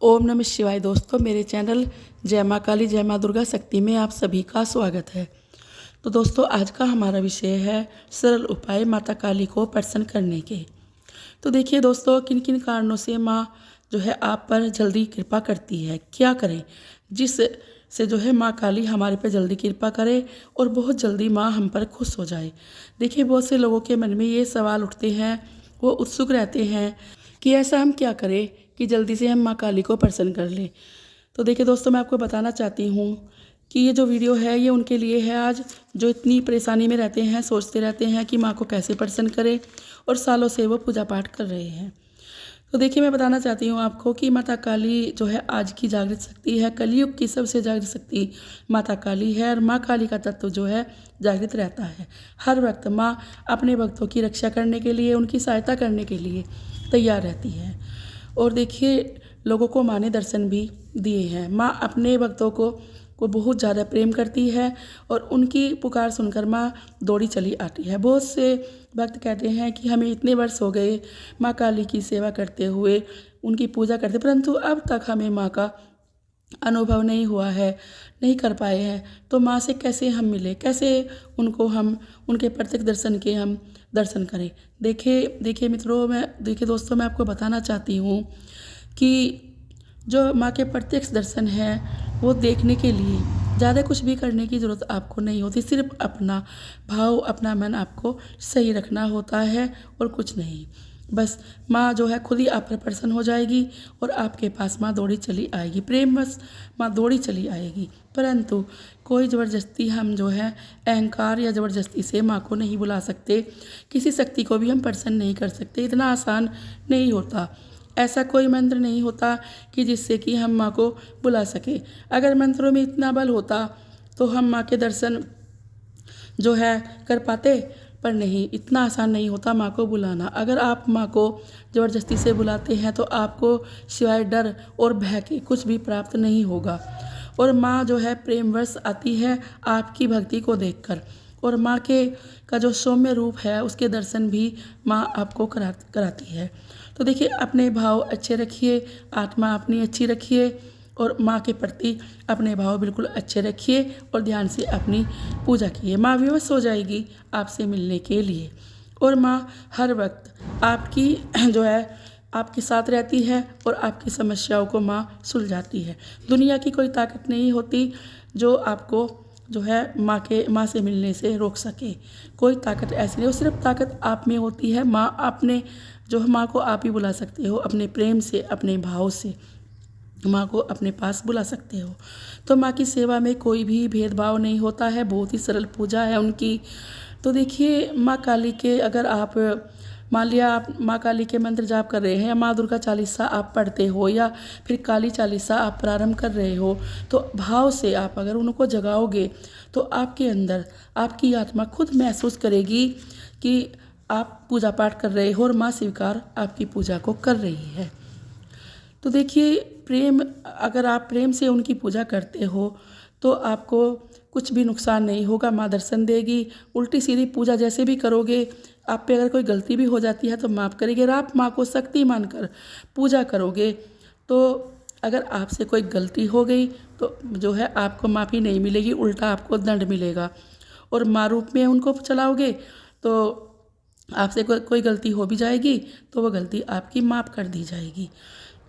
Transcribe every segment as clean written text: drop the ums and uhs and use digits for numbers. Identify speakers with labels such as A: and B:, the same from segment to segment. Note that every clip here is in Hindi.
A: ओम नमः शिवाय। दोस्तों, मेरे चैनल जय माँ काली जय माँ दुर्गा शक्ति में आप सभी का स्वागत है। तो दोस्तों, आज का हमारा विषय है सरल उपाय माता काली को प्रसन्न करने के। तो देखिए दोस्तों, किन किन कारणों से माँ जो है आप पर जल्दी कृपा करती है, क्या करें जिस से जो है माँ काली हमारे पर जल्दी कृपा करे और बहुत जल्दी माँ हम पर खुश हो जाए। देखिए, बहुत से लोगों के मन में ये सवाल उठते हैं, वो उत्सुक रहते हैं कि ऐसा हम क्या करें कि जल्दी से हम माँ काली को प्रसन्न कर लें। तो देखिए दोस्तों, मैं आपको बताना चाहती हूँ कि ये जो वीडियो है ये उनके लिए है आज जो इतनी परेशानी में रहते हैं, सोचते रहते हैं कि माँ को कैसे प्रसन्न करें और सालों से वो पूजा पाठ कर रहे हैं। तो देखिए, मैं बताना चाहती हूँ आपको कि माता काली जो है आज की जागृत शक्ति है, कलयुग की सबसे जागृत शक्ति माता काली है। और माँ काली का तत्व जो है जागृत रहता है। हर वक्त माँ अपने भक्तों की रक्षा करने के लिए, उनकी सहायता करने के लिए तैयार रहती है। और देखिए, लोगों को माँ ने दर्शन भी दिए हैं। माँ अपने भक्तों को बहुत ज़्यादा प्रेम करती है और उनकी पुकार सुनकर माँ दौड़ी चली आती है। बहुत से भक्त कहते हैं कि हमें इतने वर्ष हो गए माँ काली की सेवा करते हुए, उनकी पूजा करते, परंतु अब तक हमें माँ का अनुभव नहीं हुआ है, नहीं कर पाए हैं। तो माँ से कैसे हम मिले, कैसे उनको हम उनके प्रत्यक्ष दर्शन के हम दर्शन करें। देखिए दोस्तों, मैं आपको बताना चाहती हूँ कि जो माँ के प्रत्यक्ष दर्शन है वो देखने के लिए ज़्यादा कुछ भी करने की ज़रूरत आपको नहीं होती। सिर्फ अपना भाव, अपना मन आपको सही रखना होता है और कुछ नहीं। बस माँ जो है खुद ही आप पर प्रसन्न हो जाएगी और आपके पास माँ दौड़ी चली आएगी, प्रेमवश माँ दौड़ी चली आएगी। परंतु कोई ज़बरदस्ती हम जो है अहंकार या ज़बरदस्ती से माँ को नहीं बुला सकते। किसी शक्ति को भी हम प्रसन्न नहीं कर सकते, इतना आसान नहीं होता। ऐसा कोई मंत्र नहीं होता कि जिससे कि हम माँ को बुला सके। अगर मंत्रों में इतना बल होता तो हम माँ के दर्शन जो है कर पाते, पर नहीं, इतना आसान नहीं होता माँ को बुलाना। अगर आप माँ को ज़बरदस्ती से बुलाते हैं तो आपको सिवाय डर और भय के कुछ भी प्राप्त नहीं होगा। और माँ जो है प्रेमवश आती है आपकी भक्ति को देखकर, और माँ के का जो सौम्य रूप है उसके दर्शन भी माँ आपको कराती है। तो देखिए, अपने भाव अच्छे रखिए, आत्मा अपनी अच्छी रखिए और माँ के प्रति अपने भाव बिल्कुल अच्छे रखिए और ध्यान से अपनी पूजा कीजिए। माँ विवश हो जाएगी आपसे मिलने के लिए और माँ हर वक्त आपकी जो है आपके साथ रहती है और आपकी समस्याओं को माँ सुलझाती है। दुनिया की कोई ताकत नहीं होती जो आपको जो है माँ से मिलने से रोक सके। कोई ताकत ऐसी नहीं हो, सिर्फ ताकत आप में होती है। माँ अपने जो माँ को आप ही बुला सकते हो, अपने प्रेम से, अपने भाव से माँ को अपने पास बुला सकते हो। तो माँ की सेवा में कोई भी भेदभाव नहीं होता है, बहुत ही सरल पूजा है उनकी। तो देखिए, माँ काली के अगर आप मान लिया आप माँ काली के मंत्र जाप कर रहे हैं या माँ दुर्गा चालीसा आप पढ़ते हो या फिर काली चालीसा आप प्रारंभ कर रहे हो, तो भाव से आप अगर उनको जगाओगे तो आपके अंदर आपकी आत्मा खुद महसूस करेगी कि आप पूजा पाठ कर रहे हो और माँ स्वीकार आपकी पूजा को कर रही है। तो देखिए, अगर आप प्रेम से उनकी पूजा करते हो तो आपको कुछ भी नुकसान नहीं होगा। माँ दर्शन देगी। उल्टी सीधी पूजा जैसे भी करोगे, आप पे अगर कोई गलती भी हो जाती है तो माफ़ करेगी। अगर आप माँ को शक्ति मानकर पूजा करोगे तो अगर आपसे कोई गलती हो गई तो जो है आपको माफ़ी नहीं मिलेगी, उल्टा आपको दंड मिलेगा। और माँ रूप में उनको चलाओगे तो आपसे कोई गलती हो भी जाएगी तो वो गलती आपकी माफ़ कर दी जाएगी।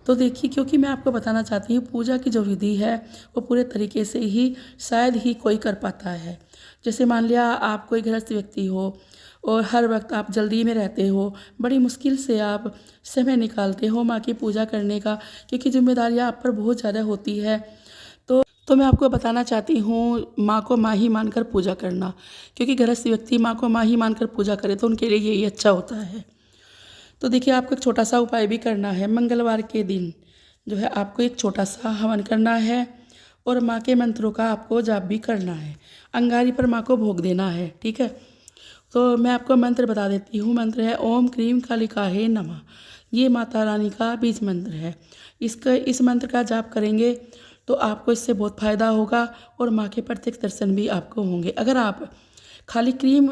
A: तो देखिए, क्योंकि मैं आपको बताना चाहती हूँ पूजा की जो विधि है वो पूरे तरीके से ही शायद ही कोई कर पाता है। जैसे मान लिया आप कोई गृहस्थ व्यक्ति हो और हर वक्त आप जल्दी में रहते हो, बड़ी मुश्किल से आप समय निकालते हो माँ की पूजा करने का, क्योंकि जिम्मेदारियाँ आप पर बहुत ज़्यादा होती है। तो मैं आपको बताना चाहती हूँ माँ को माँ ही मानकर पूजा करना, क्योंकि गृहस्थ व्यक्ति माँ को माँ ही मानकर पूजा करे तो उनके लिए यही अच्छा होता है। तो देखिए, आपको एक छोटा सा उपाय भी करना है। मंगलवार के दिन जो है आपको एक छोटा सा हवन करना है और माँ के मंत्रों का आपको जाप भी करना है। अंगारी पर माँ को भोग देना है, ठीक है। तो मैं आपको मंत्र बता देती हूँ। मंत्र है ओम क्रीम कालिकाहे नमः। ये माता रानी का बीज मंत्र है। इस मंत्र का जाप करेंगे तो आपको इससे बहुत फ़ायदा होगा और माँ के प्रत्यक्ष दर्शन भी आपको होंगे। अगर आप खाली क्रीम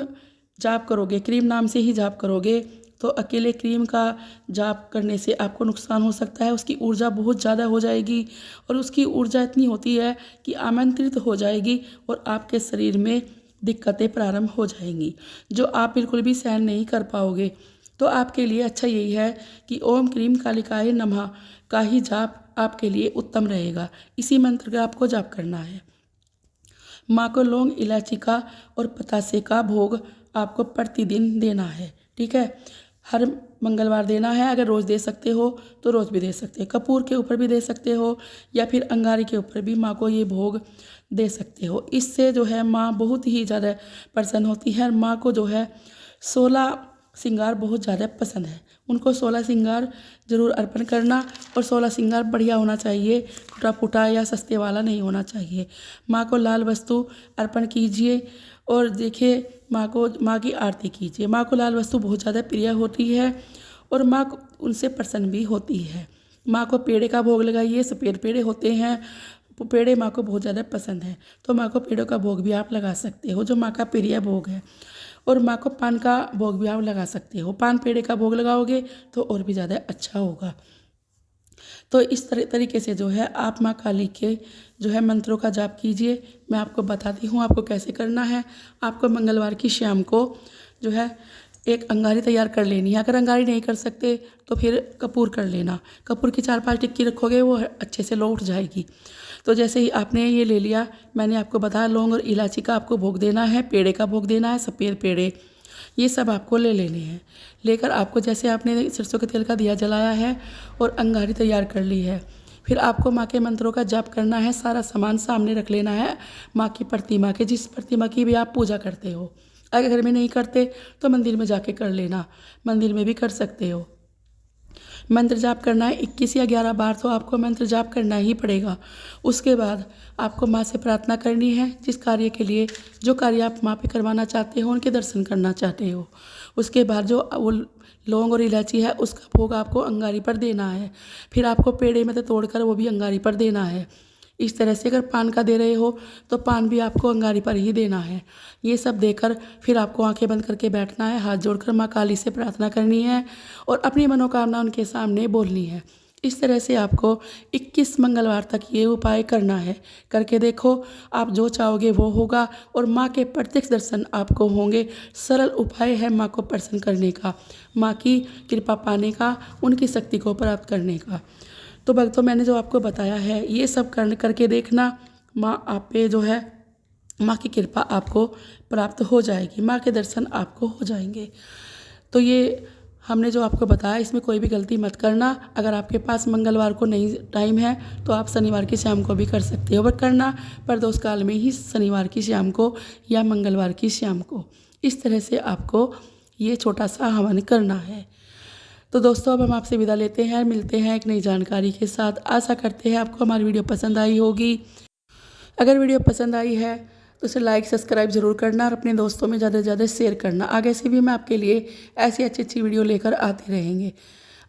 A: जाप करोगे, क्रीम नाम से ही जाप करोगे, तो अकेले क्रीम का जाप करने से आपको नुकसान हो सकता है। उसकी ऊर्जा बहुत ज़्यादा हो जाएगी और उसकी ऊर्जा इतनी होती है कि आमंत्रित हो जाएगी और आपके शरीर में दिक्कतें प्रारंभ हो जाएंगी, जो आप बिल्कुल भी सहन नहीं कर पाओगे। तो आपके लिए अच्छा यही है कि ओम क्रीम कालिकाय नमः का ही जाप आपके लिए उत्तम रहेगा। इसी मंत्र का आपको जाप करना है। माँ को लौंग, इलायची का और पतासे का भोग आपको प्रतिदिन देना है, ठीक है। हर मंगलवार देना है। अगर रोज़ दे सकते हो तो रोज़ भी दे सकते हो, कपूर के ऊपर भी दे सकते हो या फिर अंगारी के ऊपर भी माँ को ये भोग दे सकते हो। इससे जो है माँ बहुत ही ज़्यादा प्रसन्न होती है। और माँ को जो है 16 श्रृंगार बहुत ज़्यादा पसंद है। उनको 16 श्रृंगार ज़रूर अर्पण करना और 16 श्रृंगार बढ़िया होना चाहिए, टूटा फूटा या सस्ते वाला नहीं होना चाहिए। माँ को लाल वस्तु अर्पण कीजिए और देखिए माँ की आरती कीजिए। माँ को लाल वस्तु बहुत ज़्यादा प्रिय होती है और माँ उनसे प्रसन्न भी होती है। माँ को पेड़े का भोग लगाइए। सफ़ेद पेड़े होते हैं, पेड़े माँ को बहुत ज़्यादा पसंद है, तो माँ को पेड़ों का भोग भी आप लगा सकते हो, जो माँ का प्रिय भोग है। और माँ को पान का भोग भी आप लगा सकते हो। पान पेड़े का भोग लगाओगे तो और भी ज़्यादा अच्छा होगा। तो इस तरीके से जो है आप माँ काली के जो है मंत्रों का जाप कीजिए। मैं आपको बताती हूँ आपको कैसे करना है। आपको मंगलवार की शाम को जो है एक अंगारी तैयार कर लेनी है। अगर अंगारी नहीं कर सकते तो फिर कपूर कर लेना। कपूर की 4-5 टिक्की रखोगे वो अच्छे से लो उठ जाएगी। तो जैसे ही आपने ये ले लिया, मैंने आपको बताया लौंग और इलायची का आपको भोग देना है, पेड़े का भोग देना है, सफ़ेद पेड़े, ये सब आपको ले लेने हैं। लेकर आपको जैसे आपने सरसों के तेल का दिया जलाया है और अंगारी तैयार कर ली है, फिर आपको माँ के मंत्रों का जाप करना है। सारा सामान सामने रख लेना है माँ की प्रतिमा के, जिस प्रतिमा की भी आप पूजा करते हो। अगर घर में नहीं करते तो मंदिर में जाके कर लेना, मंदिर में भी कर सकते हो। मंत्र जाप करना है 21 या 11 बार, तो आपको मंत्र जाप करना ही पड़ेगा। उसके बाद आपको माँ से प्रार्थना करनी है, जिस कार्य के लिए जो कार्य आप माँ पे करवाना चाहते हो, उनके दर्शन करना चाहते हो। उसके बाद जो वो लौंग और इलायची है उसका भोग आपको अंगारी पर देना है। फिर आपको पेड़े में से तोड़कर वो भी अंगारी पर देना है। इस तरह से अगर पान का दे रहे हो तो पान भी आपको अंगारी पर ही देना है। ये सब देकर फिर आपको आंखें बंद करके बैठना है, हाथ जोड़कर माँ काली से प्रार्थना करनी है और अपनी मनोकामना उनके सामने बोलनी है। इस तरह से आपको 21 मंगलवार तक ये उपाय करना है। करके देखो, आप जो चाहोगे वो होगा और माँ के प्रत्यक्ष दर्शन आपको होंगे। सरल उपाय है माँ को प्रसन्न करने का, माँ की कृपा पाने का, उनकी शक्ति को प्राप्त करने का। तो भक्तों, मैंने जो आपको बताया है ये सब करके देखना, माँ आप पे जो है माँ की कृपा आपको प्राप्त हो जाएगी, माँ के दर्शन आपको हो जाएंगे। तो ये हमने जो आपको बताया इसमें कोई भी गलती मत करना। अगर आपके पास मंगलवार को नहीं टाइम है तो आप शनिवार की शाम को भी कर सकते हो, बट करना प्रदोष काल में ही, शनिवार की शाम को या मंगलवार की शाम को। इस तरह से आपको ये छोटा सा हवन करना है। तो दोस्तों, अब हम आपसे विदा लेते हैं, मिलते हैं एक नई जानकारी के साथ। आशा करते हैं आपको हमारी वीडियो पसंद आई होगी। अगर वीडियो पसंद आई है तो उसे लाइक सब्सक्राइब ज़रूर करना और अपने दोस्तों में ज़्यादा से ज़्यादा शेयर करना। आगे से भी मैं आपके लिए ऐसी अच्छी वीडियो लेकर आते रहेंगे।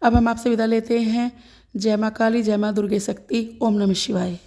A: अब हम आपसे विदा लेते हैं। जय माँ काली, जय माँ दुर्गे शक्ति, ओम नमः शिवाय।